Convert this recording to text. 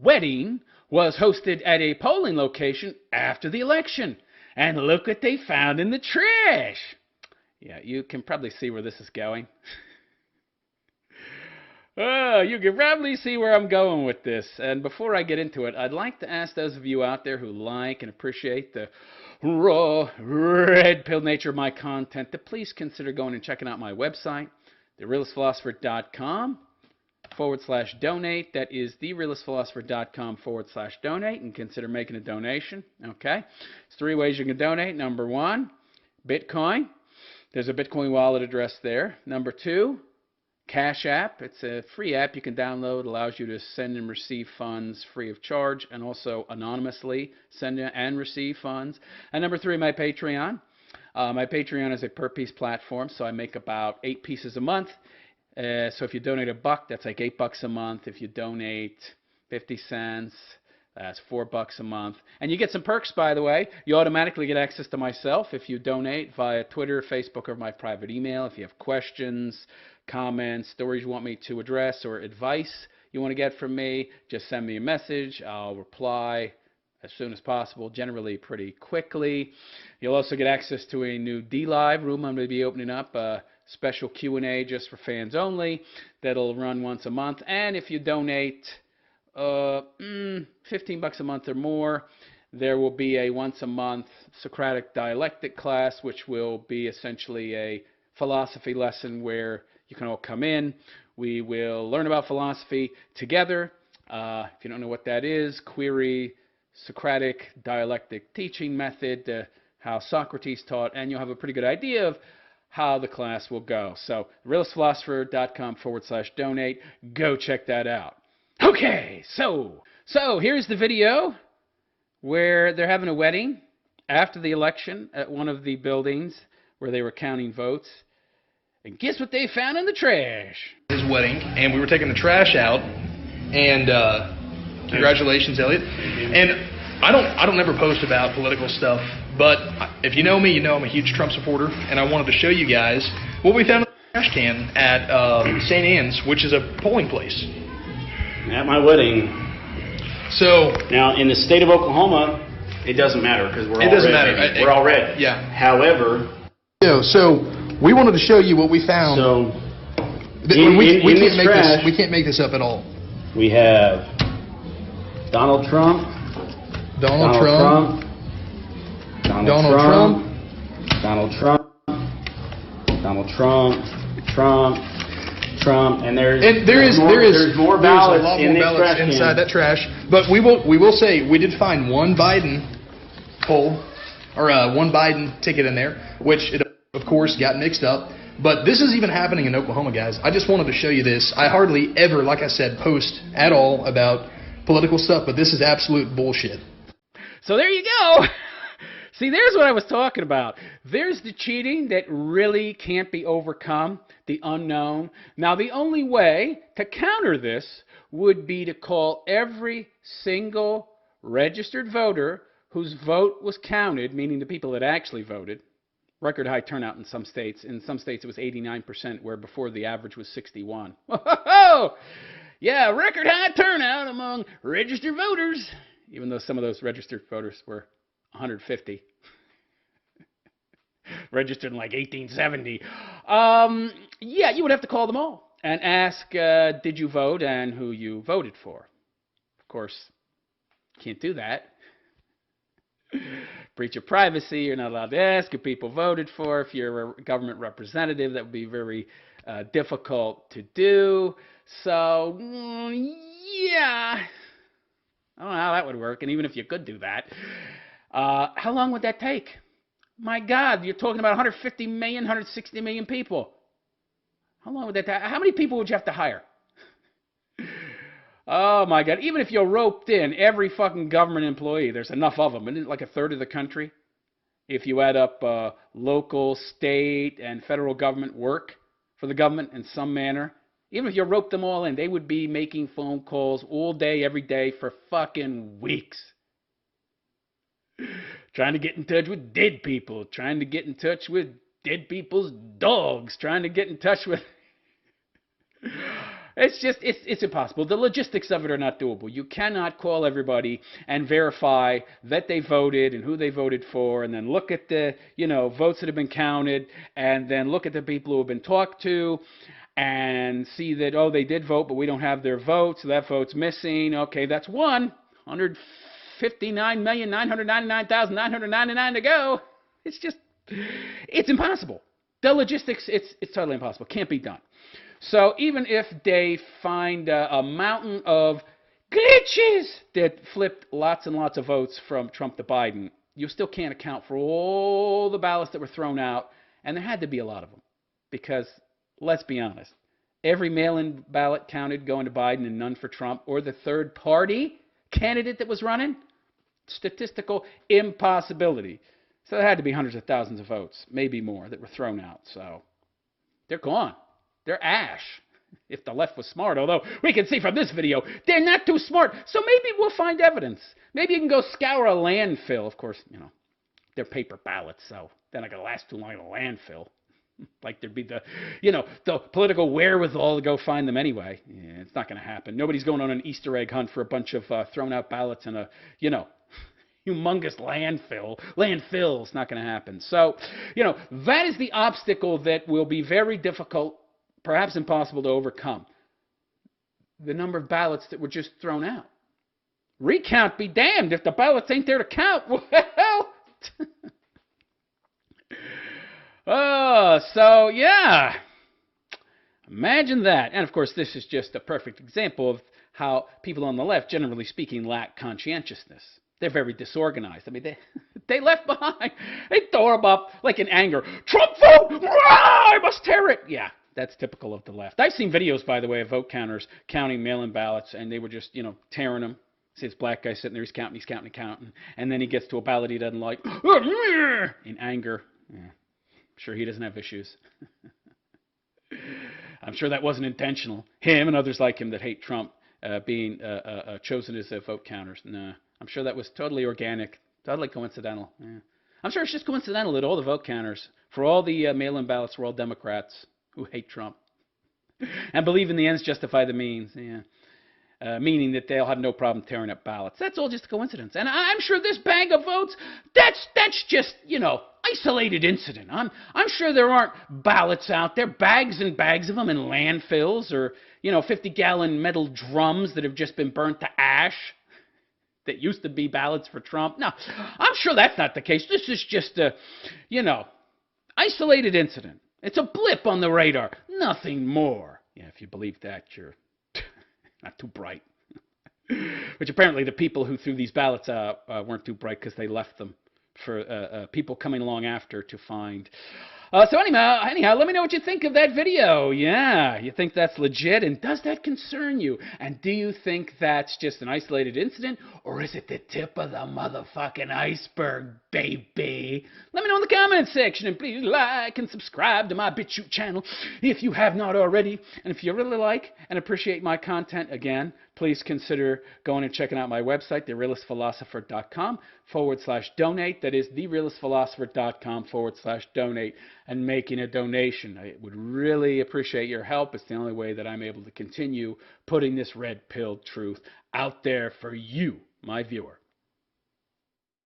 wedding was hosted at a polling location after the election. And look what they found in the trash. Yeah, you can probably see where this is going. Oh, you can probably see where I'm going with this. And before I get into it, I'd like to ask those of you out there who like and appreciate the raw, red-pilled nature of my content to please consider going and checking out my website, therealistphilosopher.com/donate. That is therealistphilosopher.com/donate, and consider making a donation. Okay? There's 3 ways you can donate. Number 1, Bitcoin. There's a Bitcoin wallet address there. Number 2, Cash App. It's a free app you can download. It allows you to send and receive funds free of charge and also anonymously send and receive funds. And number 3, my Patreon. My Patreon is a per-piece platform, so I make about 8 pieces a month. So if you donate $1, that's like $8 a month. If you donate 50 cents, that's $4 a month. And you get some perks, by the way. You automatically get access to myself if you donate via Twitter, Facebook, or my private email. If you have questions, comments, stories you want me to address, or advice you want to get from me, just send me a message. I'll reply as soon as possible, generally pretty quickly. You'll also get access to a new D-Live room I'm going to be opening up, a special Q&A just for fans only that'll run once a month. And if you donate $15 a month or more, there will be a once-a-month Socratic dialectic class, which will be essentially a philosophy lesson where you can all come in. We will learn about philosophy together. If you don't know what that is, query Socratic dialectic teaching method, how Socrates taught, and you'll have a pretty good idea of how the class will go. So, realistphilosopher.com/donate. Go check that out. Okay, so here's the video where they're having a wedding after the election at one of the buildings where they were counting votes. And guess what they found in the trash? His wedding, and we were taking the trash out, and congratulations, Elliot. And I don't ever post about political stuff, but if you know me, you know I'm a huge Trump supporter, and I wanted to show you guys what we found in the trash can at St. Anne's, which is a polling place. At my wedding. So now in the state of Oklahoma, it doesn't matter because we're all red. It doesn't matter. We're all red. Yeah. However, so we wanted to show you what we found. So we can't make this up at all. We have Donald Trump. Donald Trump. And there's more ballots, a lot more ballots inside that trash. But we will say we did find one Biden poll or one Biden ticket in there, which it of course got mixed up. But this is even happening in Oklahoma, guys. I just wanted to show you this. I hardly ever, like I said, post at all about political stuff, but this is absolute bullshit. So there you go. See, there's what I was talking about. There's the cheating that really can't be overcome, the unknown. Now, the only way to counter this would be to call every single registered voter whose vote was counted, meaning the people that actually voted. Record high turnout in some states. In some states, it was 89%, where before the average was 61. Whoa! Yeah, record high turnout among registered voters, even though some of those registered voters were 150. Registered in like 1870. Yeah, you would have to call them all and ask, did you vote and who you voted for? Of course, can't do that. Breach of privacy, you're not allowed to ask who people voted for. If you're a government representative, that would be very difficult to do. So, yeah, I don't know how that would work. And even if you could do that, how long would that take? My God, you're talking about 150 million, 160 million people. How long would that take? How many people would you have to hire? Oh, my God. Even if you roped in every fucking government employee, there's enough of them. Isn't it like a third of the country? If you add up local, state, and federal government work for the government in some manner, even if you roped them all in, they would be making phone calls all day, every day for fucking weeks. Trying to get in touch with dead people, trying to get in touch with dead people's dogs, trying to get in touch with... it's impossible. The logistics of it are not doable. You cannot call everybody and verify that they voted and who they voted for, and then look at the, votes that have been counted, and then look at the people who have been talked to, and see that, oh, they did vote, but we don't have their vote, so that vote's missing. Okay, that's 159,999,999 to go. It's impossible. The logistics, it's totally impossible. Can't be done. So even if they find a mountain of glitches that flipped lots and lots of votes from Trump to Biden, you still can't account for all the ballots that were thrown out, and there had to be a lot of them. Because, let's be honest, every mail-in ballot counted going to Biden and none for Trump, or the third-party candidate that was running, statistical impossibility. So there had to be hundreds of thousands of votes, maybe more, that were thrown out. So they're gone. They're ash, if the left was smart. Although we can see from this video, they're not too smart. So maybe we'll find evidence. Maybe you can go scour a landfill. Of course, they're paper ballots, so they're not going to last too long in a landfill. Like there'd be the political wherewithal to go find them anyway. Yeah, it's not going to happen. Nobody's going on an Easter egg hunt for a bunch of thrown out ballots in a, humongous landfill. Landfill's not going to happen. So, that is the obstacle that will be very difficult, perhaps impossible to overcome. The number of ballots that were just thrown out. Recount be damned if the ballots ain't there to count. Well, so yeah. Imagine that. And of course, this is just a perfect example of how people on the left, generally speaking, lack conscientiousness. They're very disorganized. I mean, they left behind. They tore them up like in anger. Trump vote! I must tear it! Yeah, that's typical of the left. I've seen videos, by the way, of vote counters counting mail-in ballots, and they were just, tearing them. See this black guy sitting there, he's counting, and then he gets to a ballot he doesn't like. In anger. Yeah. I'm sure he doesn't have issues. I'm sure that wasn't intentional. Him and others like him that hate Trump being chosen as vote counters. Nah. I'm sure that was totally organic, totally coincidental. Yeah. I'm sure it's just coincidental that all the vote counters for all the mail-in ballots were all Democrats who hate Trump and believe in the ends justify the means. Yeah. Meaning that they'll have no problem tearing up ballots. That's all just a coincidence. And I'm sure this bag of votes, that's just, isolated incident. I'm sure there aren't ballots out there, bags and bags of them in landfills or, 50-gallon metal drums that have just been burnt to ash that used to be ballots for Trump. No, I'm sure that's not the case. This is just a, isolated incident. It's a blip on the radar. Nothing more. Yeah, if you believe that, you're not too bright. Which apparently the people who threw these ballots out weren't too bright because they left them for people coming along after to find. So anyhow, let me know what you think of that video. Yeah, you think that's legit? And does that concern you? And do you think that's just an isolated incident? Or is it the tip of the motherfucking iceberg, baby? Let me know in the comments section. And please like and subscribe to my BitChute channel if you have not already. And if you really like and appreciate my content, again, please consider going and checking out my website, therealistphilosopher.com/donate. That is therealistphilosopher.com/donate, and making a donation. I would really appreciate your help. It's the only way that I'm able to continue putting this red-pilled truth out there for you, my viewer.